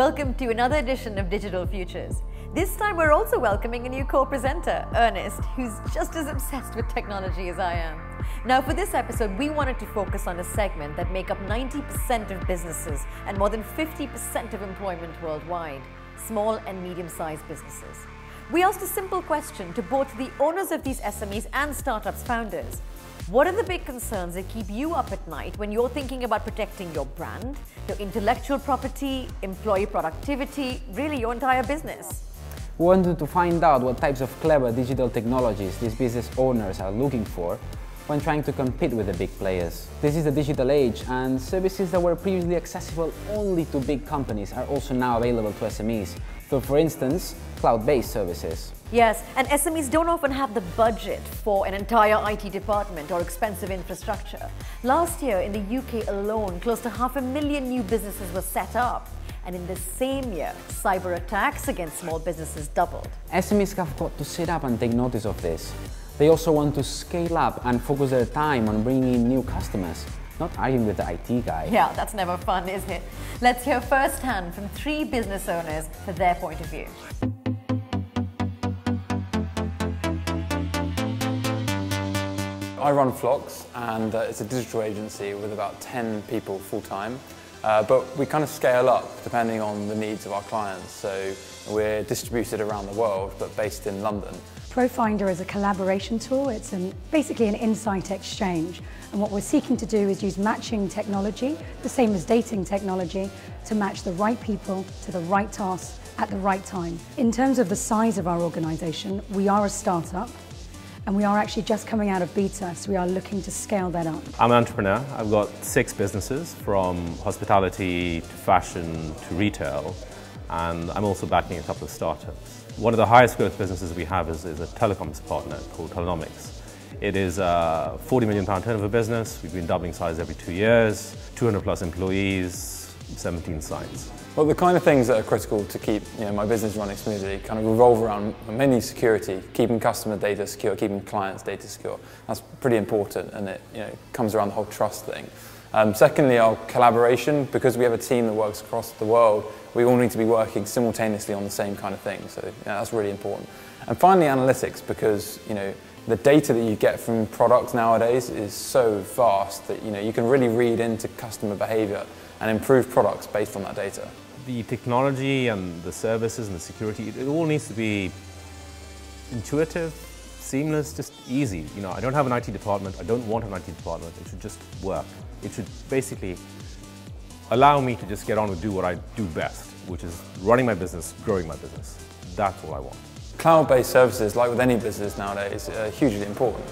Welcome to another edition of Digital Futures. This time we're also welcoming a new co-presenter, Ernest, who's just as obsessed with technology as I am. Now for this episode, we wanted to focus on a segment that make up 90% of businesses and more than 50% of employment worldwide, small and medium-sized businesses. We asked a simple question to both the owners of these SMEs and startups founders. What are the big concerns that keep you up at night when you're thinking about protecting your brand, your intellectual property, employee productivity, really your entire business? We wanted to find out what types of clever digital technologies these business owners are looking for when trying to compete with the big players. This is the digital age, and services that were previously accessible only to big companies are also now available to SMEs. So for instance, cloud-based services. Yes, and SMEs don't often have the budget for an entire IT department or expensive infrastructure. Last year in the UK alone, close to 500,000 new businesses were set up. And in the same year, cyber attacks against small businesses doubled. SMEs have got to sit up and take notice of this. They also want to scale up and focus their time on bringing in new customers, not arguing with the IT guy. Yeah, that's never fun, is it? Let's hear firsthand from 3 business owners for their point of view. I run Flocks, and it's a digital agency with about 10 people full-time. But we kind of scale up depending on the needs of our clients. So we're distributed around the world, but based in London. ProFinder is a collaboration tool. It's basically an insight exchange. And what we're seeking to do is use matching technology, the same as dating technology, to match the right people to the right tasks at the right time. In terms of the size of our organisation, we are a startup. And we are actually just coming out of beta, so we are looking to scale that up. I'm an entrepreneur. I've got 6 businesses, from hospitality to fashion to retail, and I'm also backing a couple of startups. One of the highest growth businesses we have is a telecoms partner called Telenomics. It is a £40 million turnover business. We've been doubling size every 2 years, 200 plus employees, 17 sites. Well, the kind of things that are critical to keep my business running smoothly kind of revolve around mainly security, keeping customer data secure, keeping clients' data secure. That's pretty important, and it comes around the whole trust thing. Secondly, our collaboration, because we have a team that works across the world, we all need to be working simultaneously on the same kind of thing, so that's really important. And finally, analytics, because the data that you get from products nowadays is so vast that you can really read into customer behavior and improve products based on that data. The technology and the services and the security, it all needs to be intuitive, seamless, just easy. I don't have an IT department, I don't want an IT department, it should just work. It should basically allow me to just get on and do what I do best, which is running my business, growing my business. That's all I want. Cloud-based services, like with any business nowadays, are hugely important.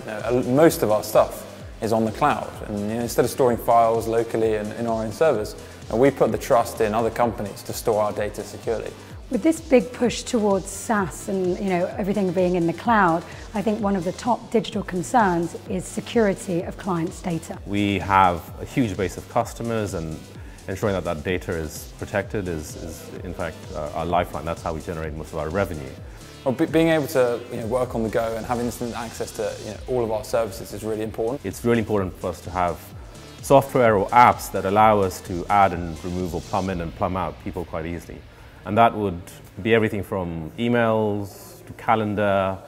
Most of our stuff is on the cloud, and instead of storing files locally and in our own servers, we put the trust in other companies to store our data securely. With this big push towards SaaS and everything being in the cloud, I think one of the top digital concerns is security of clients' data. We have a huge base of customers, and ensuring that that data is protected is in fact our lifeline. That's how we generate most of our revenue. Well, being able to work on the go and having instant access to all of our services is really important. It's really important for us to have software or apps that allow us to add and remove or plumb in and plumb out people quite easily. And that would be everything from emails to calendar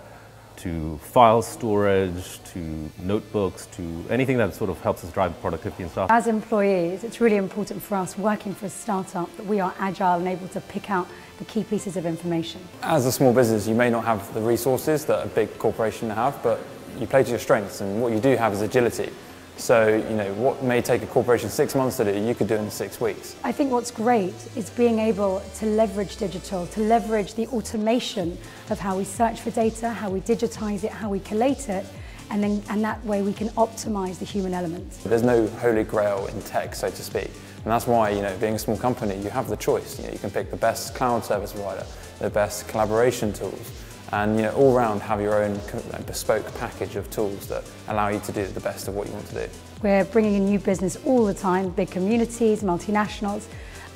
to file storage to notebooks to anything that sort of helps us drive productivity and stuff. As employees, it's really important for us working for a startup that we are agile and able to pick out the key pieces of information. As a small business, you may not have the resources that a big corporation have, but you play to your strengths, and what you do have is agility. So, what may take a corporation 6 months to do, you could do in 6 weeks. I think what's great is being able to leverage digital, to leverage the automation of how we search for data, how we digitize it, how we collate it, and that way we can optimize the human element. There's no holy grail in tech, so to speak. And that's why, being a small company, you have the choice. You can pick the best cloud service provider, the best collaboration tools, and all round have your own bespoke package of tools that allow you to do the best of what you want to do. We're bringing in new business all the time, big communities, multinationals,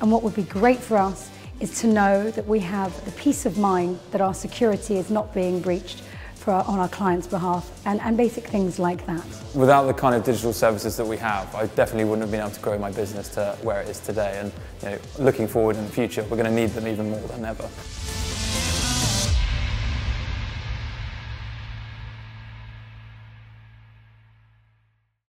and what would be great for us is to know that we have the peace of mind that our security is not being breached on our clients' behalf, and basic things like that. Without the kind of digital services that we have, I definitely wouldn't have been able to grow my business to where it is today. And looking forward in the future, we're going to need them even more than ever.